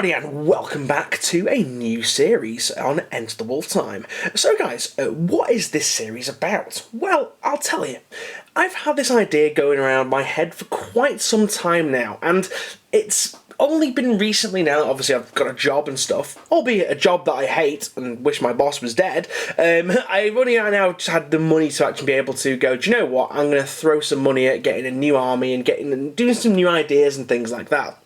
everybody and welcome back to a new series on Enter the Wolf Time. So guys, what is this series about? Well, I'll tell you. I've had this idea going around my head for quite some time now, and it's only been recently now, obviously I've got a job and stuff, albeit a job that I hate and wish my boss was dead. I've only now just had the money to actually be able to go, do you know what, I'm going to throw some money at getting a new army and doing some new ideas and things like that.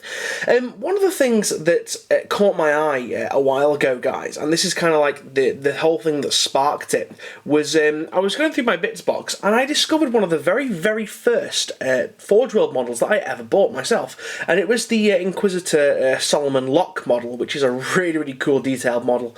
One of the things that caught my eye a while ago, guys, and this is kind of like the whole thing that sparked it, was I was going through my bits box and I discovered one of the very, very first Forge World models that I ever bought myself, and it was the Inquisitor Solomon Locke model, which is a really, really cool detailed model.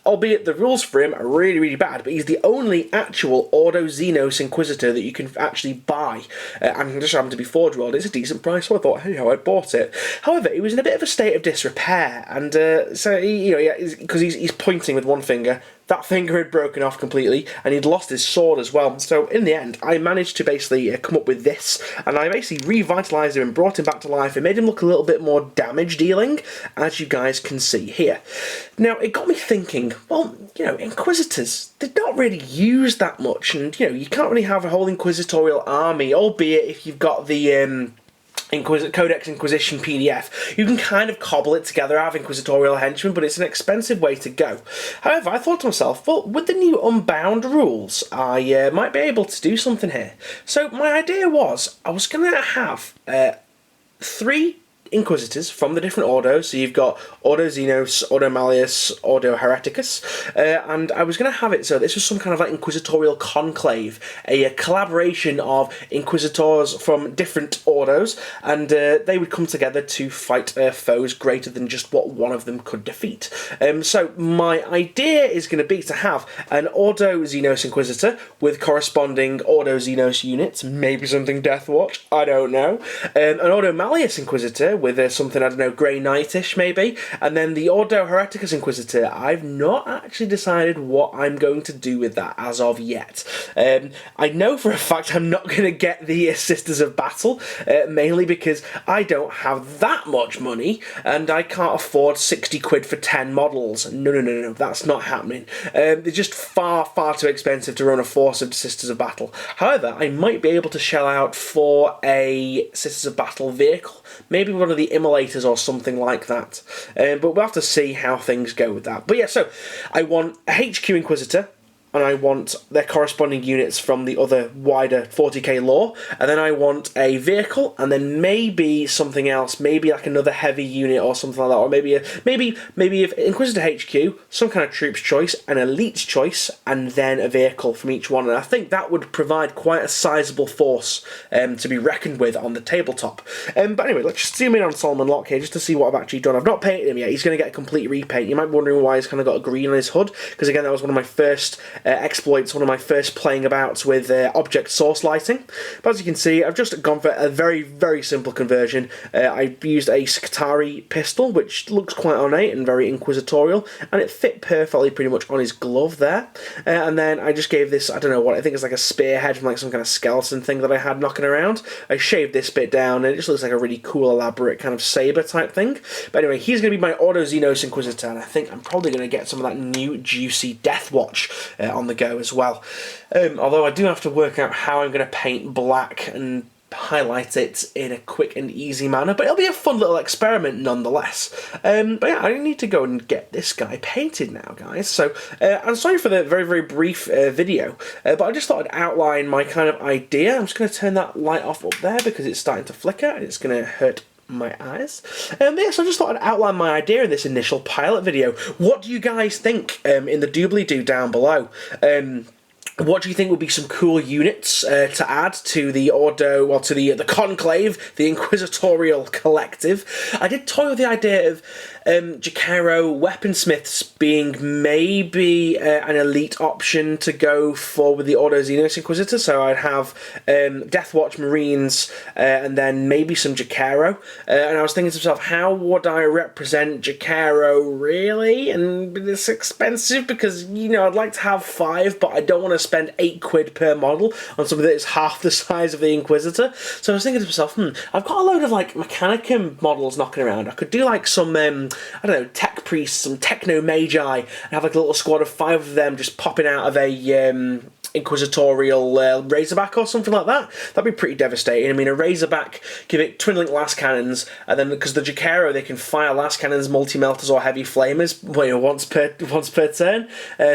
Albeit the rules for him are really, really bad, but he's the only actual Ordo Xenos Inquisitor that you can actually buy. And just happened to be Forge World. It's a decent price, so I thought, hey, I bought it. However, he was in a bit of a state of disrepair, and so because he's pointing with one finger. That finger had broken off completely, and he'd lost his sword as well. So in the end, I managed to basically come up with this, and I basically revitalised him and brought him back to life and made him look a little bit more damage dealing, as you guys can see here. Now, it got me thinking, well, Inquisitors, they're not really used that much, and, you can't really have a whole Inquisitorial army, albeit if you've got the Codex Inquisition PDF. You can kind of cobble it together, have Inquisitorial henchmen, but it's an expensive way to go. However, I thought to myself, well, with the new Unbound rules, I might be able to do something here. So my idea was, I was going to have 3 Inquisitors from the different Ordos, so you've got Ordo Xenos, Ordo Malleus, Ordo Hereticus, and I was going to have it so this was some kind of like Inquisitorial Conclave, a collaboration of Inquisitors from different Ordos, and they would come together to fight foes greater than just what one of them could defeat. So my idea is going to be to have an Ordo Xenos Inquisitor with corresponding Ordo Xenos units, maybe something Deathwatch, I don't know, an Ordo Malleus Inquisitor with something, I don't know, Grey Knightish maybe, and then the Ordo Hereticus Inquisitor. I've not actually decided what I'm going to do with that as of yet. I know for a fact I'm not going to get the Sisters of Battle, mainly because I don't have that much money, and I can't afford 60 quid for 10 models. No, that's not happening. They're just far, far too expensive to run a force of Sisters of Battle. However, I might be able to shell out for a Sisters of Battle vehicle, maybe one of the immolators or something like that. But we'll have to see how things go with that. But yeah, so I want a HQ Inquisitor, and I want their corresponding units from the other wider 40k lore, and then I want a vehicle, and then maybe something else, maybe like another heavy unit or something like that, or maybe if Inquisitor HQ, some kind of troops choice, an elite's choice, and then a vehicle from each one, and I think that would provide quite a sizable force to be reckoned with on the tabletop. But anyway, let's just zoom in on Solomon Locke here just to see what I've actually done. I've not painted him yet. He's going to get a complete repaint. You might be wondering why he's kind of got a green on his hood, because again, that was one of my first exploits, one of my first playing abouts with object source lighting. But as you can see, I've just gone for a very, very simple conversion. I used a Skitarii pistol, which looks quite ornate and very inquisitorial, and it fit perfectly pretty much on his glove there. And then I just gave this, I don't know what, I think it's like a spearhead from like some kind of skeleton thing that I had knocking around. I shaved this bit down, and it just looks like a really cool, elaborate kind of saber type thing. But anyway, he's going to be my Ordo Xenos Inquisitor, and I think I'm probably going to get some of that new juicy Deathwatch on the go as well. Although I do have to work out how I'm going to paint black and highlight it in a quick and easy manner, but it'll be a fun little experiment nonetheless. But yeah, I need to go and get this guy painted now, guys. So I'm sorry for the very, very brief video, but I just thought I'd outline my kind of idea. I'm just going to turn that light off up there because it's starting to flicker and it's going to hurt my eyes. Yeah, so I just thought I'd outline my idea in this initial pilot video. What do you guys think in the doobly-doo down below? What do you think would be some cool units to add to the Ordo, well, to the Conclave, the Inquisitorial Collective? I did toy with the idea of Jacaro weaponsmiths being maybe an elite option to go for with the Ordo Xenos Inquisitor, so I'd have Deathwatch Marines and then maybe some Jacaro, and I was thinking to myself, how would I represent Jacaro really? And it's expensive because, I'd like to have 5, but I don't want to spend £8 per model on something that is half the size of the Inquisitor. So I was thinking to myself, I've got a load of like Mechanicum models knocking around. I could do like some, I don't know, tech priests, some techno magi, and have like a little squad of 5 of them just popping out of a Inquisitorial Razorback or something like that. That'd be pretty devastating. I mean, a Razorback, give it twin-link las cannons, and then because the Jacaro, they can fire las cannons, multi-melters, or heavy flamers once per turn.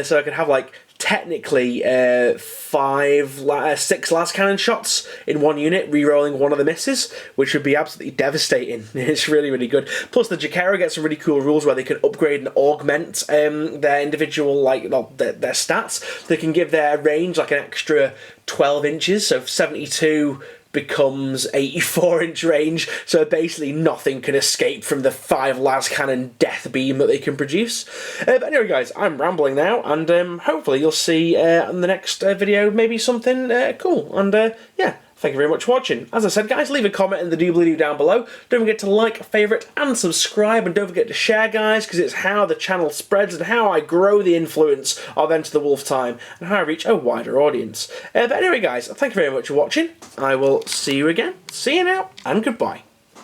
So I could have like technically 6 las cannon shots in one unit, re-rolling one of the misses, which would be absolutely devastating. It's really, really good. Plus, the Jacaro gets some really cool rules where they can upgrade and augment their individual, their stats. They can give their range like an extra 12 inches, so 72 becomes 84-inch range, so basically nothing can escape from the 5 las cannon death beam that they can produce. But anyway, guys, I'm rambling now, and hopefully you'll see in the next video maybe something cool. And yeah, thank you very much for watching. As I said, guys, leave a comment in the doobly-doo down below. Don't forget to like, favourite, and subscribe, and don't forget to share, guys, because it's how the channel spreads and how I grow the influence of Enter the Wolf Time and how I reach a wider audience. But anyway, guys, thank you very much for watching. I will see you again. See you now, and goodbye.